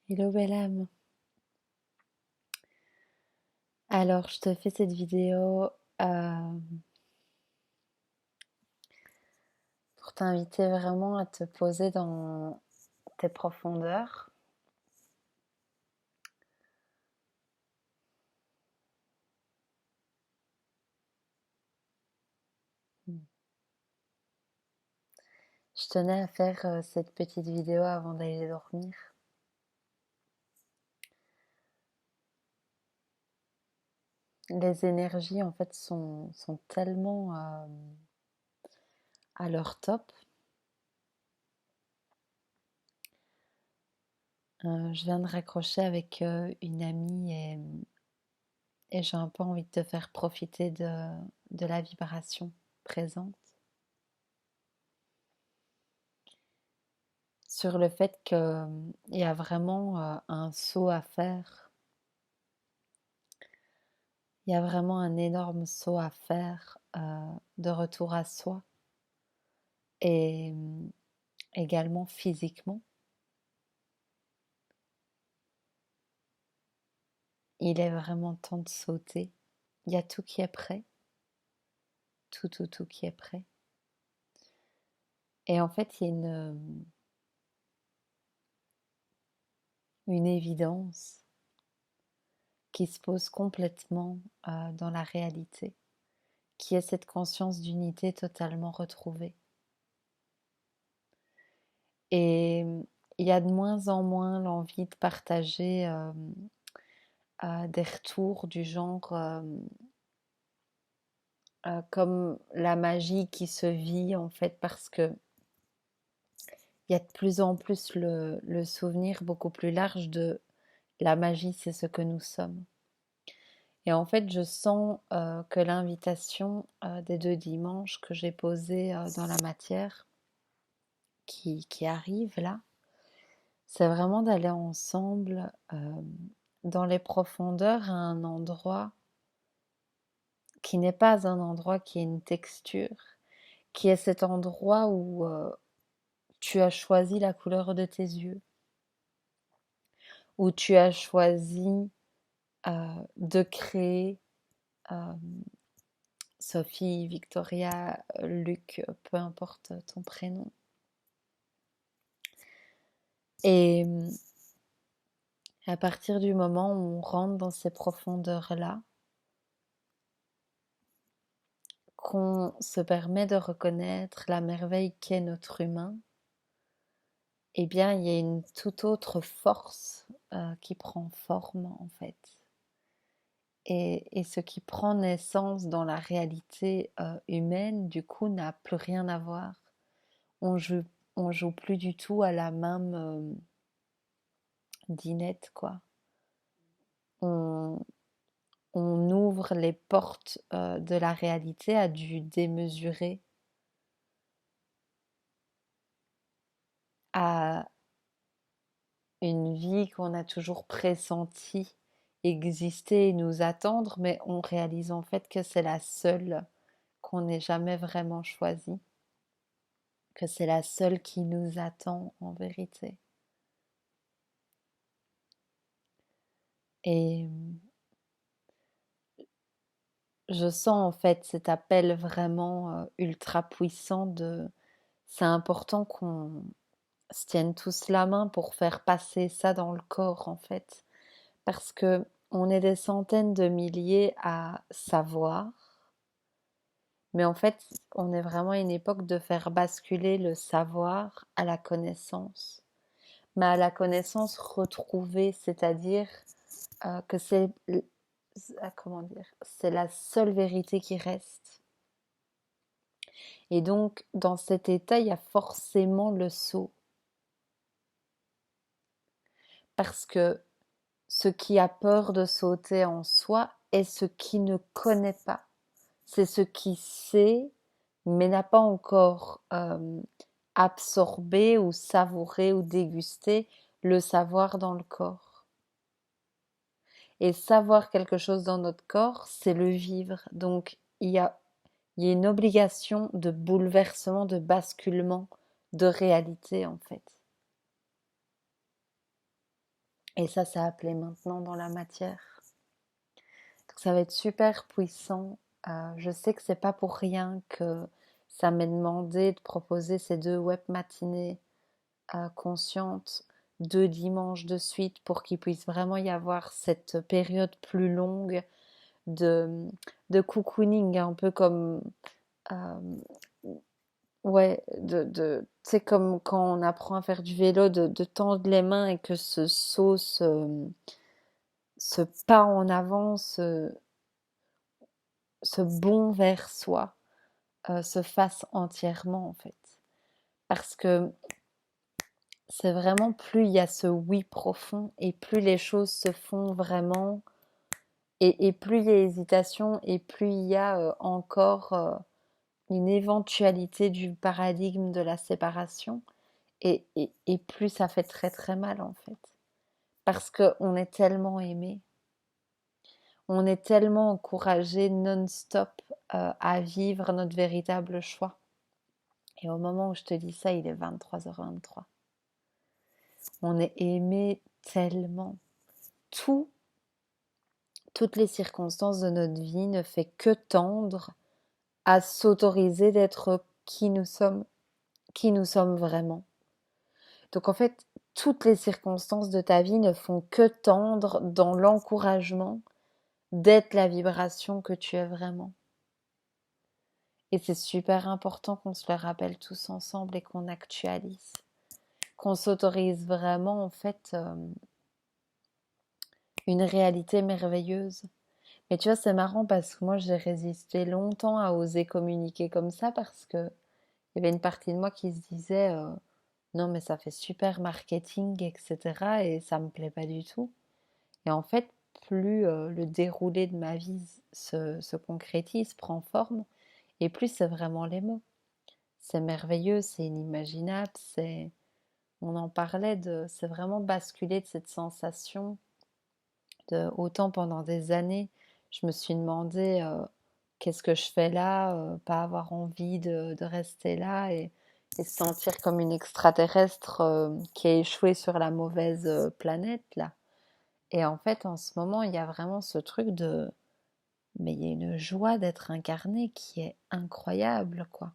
Hello belle âme. Alors, je te fais cette vidéo euh, pour t'inviter vraiment à te poser dans tes profondeurs. Je tenais à faire cette petite vidéo avant d'aller dormir. Les énergies en fait sont tellement à leur top. Je viens de raccrocher avec une amie et j'ai un peu envie de te faire profiter de la vibration présente. Sur le fait qu'il y a vraiment un saut à faire. Il y a vraiment un énorme saut à faire de retour à soi et également physiquement. Il est vraiment temps de sauter. Il y a tout qui est prêt. Tout qui est prêt. Et en fait, il y a une évidence qui se pose complètement dans la réalité, qui est cette conscience d'unité totalement retrouvée. Et il y a de moins en moins l'envie de partager des retours du genre comme la magie qui se vit en fait parce que il y a de plus en plus le souvenir beaucoup plus large de la magie, c'est ce que nous sommes. Et en fait, je sens que l'invitation des 2 dimanches que j'ai posée dans la matière qui arrive là, c'est vraiment d'aller ensemble dans les profondeurs à un endroit qui n'est pas un endroit qui est une texture, qui est cet endroit où tu as choisi la couleur de tes yeux, où tu as choisi de créer euh, Sophie, Victoria, Luc, peu importe ton prénom. Et à partir du moment où on rentre dans ces profondeurs-là, qu'on se permet de reconnaître la merveille qu'est notre humain, eh bien, il y a une toute autre force qui prend forme, en fait. Et ce qui prend naissance dans la réalité humaine, du coup, n'a plus rien à voir. On joue, on joue plus du tout à la même dinette, quoi. On, on ouvre les portes de la réalité à du démesuré, à une vie qu'on a toujours pressentie exister et nous attendre, mais on réalise en fait que c'est la seule qu'on n'ait jamais vraiment choisie, que c'est la seule qui nous attend en vérité. Et je sens en fait cet appel vraiment ultra puissant de c'est important qu'on se tienne tous la main pour faire passer ça dans le corps en fait. Parce que on est des centaines de milliers à savoir, mais en fait on est vraiment à une époque de faire basculer le savoir à la connaissance. Mais à la connaissance retrouvée, c'est-à-dire que c'est comment dire, c'est la seule vérité qui reste. Et donc, dans cet état, il y a forcément le saut. Parce que ce qui a peur de sauter en soi est ce qui ne connaît pas. C'est ce qui sait, mais n'a pas encore absorbé ou savouré ou dégusté le savoir dans le corps. Et savoir quelque chose dans notre corps, c'est le vivre. Donc, il y a une obligation de bouleversement, de basculement, de réalité en fait. Et ça appelé maintenant dans la matière. Donc ça va être super puissant. Je sais que c'est pas pour rien que ça m'est demandé de proposer ces 2 web matinées conscientes, 2 dimanches de suite pour qu'il puisse vraiment y avoir cette période plus longue de, de cocooning, un peu comme euh, ouais, tu sais, comme quand on apprend à faire du vélo, de tendre les mains et que ce saut, ce pas en avant, ce bond vers soi se fasse entièrement en fait. Parce que c'est vraiment plus il y a ce oui profond et plus les choses se font vraiment et plus il y a hésitation et plus il y a encore une éventualité du paradigme de la séparation et plus ça fait très très mal en fait. Parce qu'on est tellement aimé, on est tellement encouragé non-stop à vivre notre véritable choix. Et au moment où je te dis ça, il est 23h23. On est aimé tellement. Tout, toutes les circonstances de notre vie ne fait que tendre à s'autoriser d'être qui nous sommes vraiment. Donc en fait, toutes les circonstances de ta vie ne font que tendre dans l'encouragement d'être la vibration que tu es vraiment. Et c'est super important qu'on se le rappelle tous ensemble et qu'on actualise. Qu'on s'autorise vraiment en fait une réalité merveilleuse. Mais tu vois, c'est marrant parce que moi j'ai résisté longtemps à oser communiquer comme ça parce que il y avait une partie de moi qui se disait non mais ça fait super marketing, etc. Et ça me plaît pas du tout. Et en fait, plus le déroulé de ma vie se concrétise, prend forme, et plus c'est vraiment les mots. C'est merveilleux, c'est inimaginable, on en parlait c'est vraiment basculer de cette sensation autant pendant des années, je me suis demandé qu'est-ce que je fais là, pas avoir envie de rester là et se sentir comme une extraterrestre qui a échoué sur la mauvaise planète là. Et en fait, en ce moment, il y a vraiment ce truc mais il y a une joie d'être incarné qui est incroyable, quoi.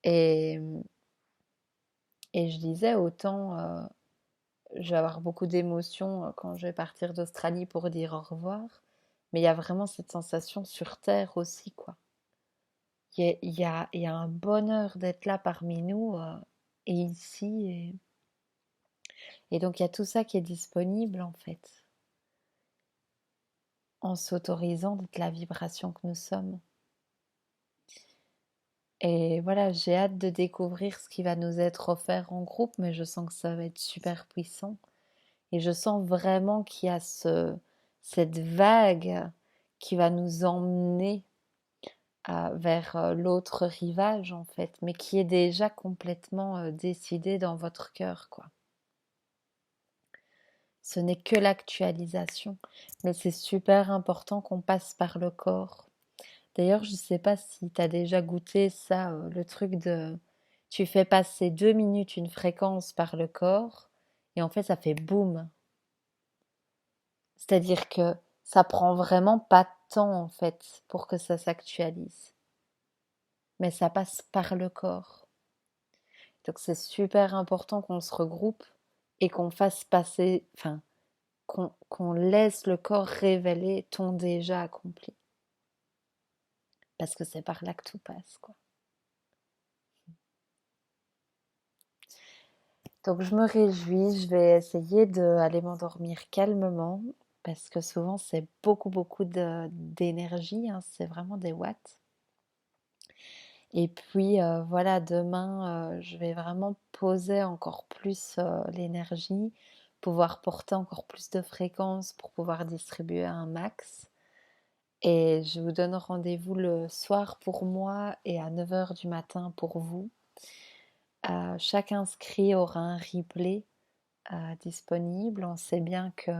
Et, et je disais autant, je vais avoir beaucoup d'émotions quand je vais partir d'Australie pour dire au revoir, mais il y a vraiment cette sensation sur Terre aussi, quoi. Il y a un bonheur d'être là parmi nous et ici. Et donc il y a tout ça qui est disponible en fait, en s'autorisant d'être la vibration que nous sommes. Et voilà, j'ai hâte de découvrir ce qui va nous être offert en groupe, mais je sens que ça va être super puissant. Et je sens vraiment qu'il y a cette vague qui va nous emmener vers l'autre rivage en fait, mais qui est déjà complètement décidé dans votre cœur, quoi. Ce n'est que l'actualisation, mais c'est super important qu'on passe par le corps. D'ailleurs, je ne sais pas si tu as déjà goûté ça, le truc de tu fais passer 2 minutes une fréquence par le corps et en fait ça fait boum. C'est-à-dire que ça prend vraiment pas de temps en fait pour que ça s'actualise, mais ça passe par le corps. Donc c'est super important qu'on se regroupe et qu'on fasse passer, enfin, qu'on laisse le corps révéler ton déjà accompli. Parce que c'est par là que tout passe, quoi. Donc je me réjouis, je vais essayer d'aller m'endormir calmement parce que souvent c'est beaucoup d'énergie, hein, c'est vraiment des watts. Et puis voilà, demain je vais vraiment poser encore plus l'énergie, pouvoir porter encore plus de fréquences pour pouvoir distribuer un max. Et je vous donne rendez-vous le soir pour moi et à 9h du matin pour vous. Chaque inscrit aura un replay disponible. On sait bien que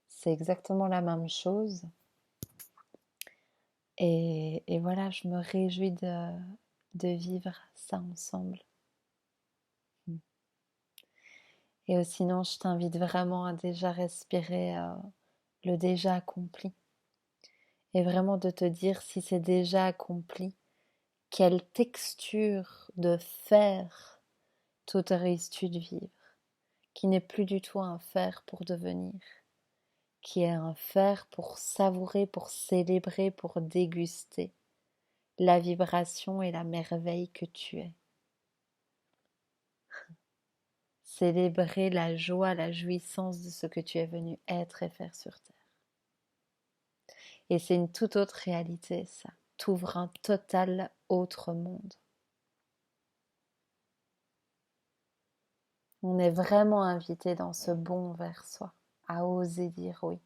c'est exactement la même chose. Et voilà, je me réjouis de vivre ça ensemble. Et sinon, je t'invite vraiment à déjà respirer le déjà accompli. Et vraiment de te dire si c'est déjà accompli, quelle texture de fer t'autorises-tu de vivre, qui n'est plus du tout un fer pour devenir, qui est un fer pour savourer, pour célébrer, pour déguster la vibration et la merveille que tu es. Célébrer la joie, la jouissance de ce que tu es venu être et faire sur terre. Et c'est une toute autre réalité, ça. T'ouvre un total autre monde. On est vraiment invité dans ce bond vers soi, à oser dire oui.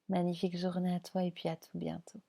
Magnifique journée à toi et puis à tout bientôt.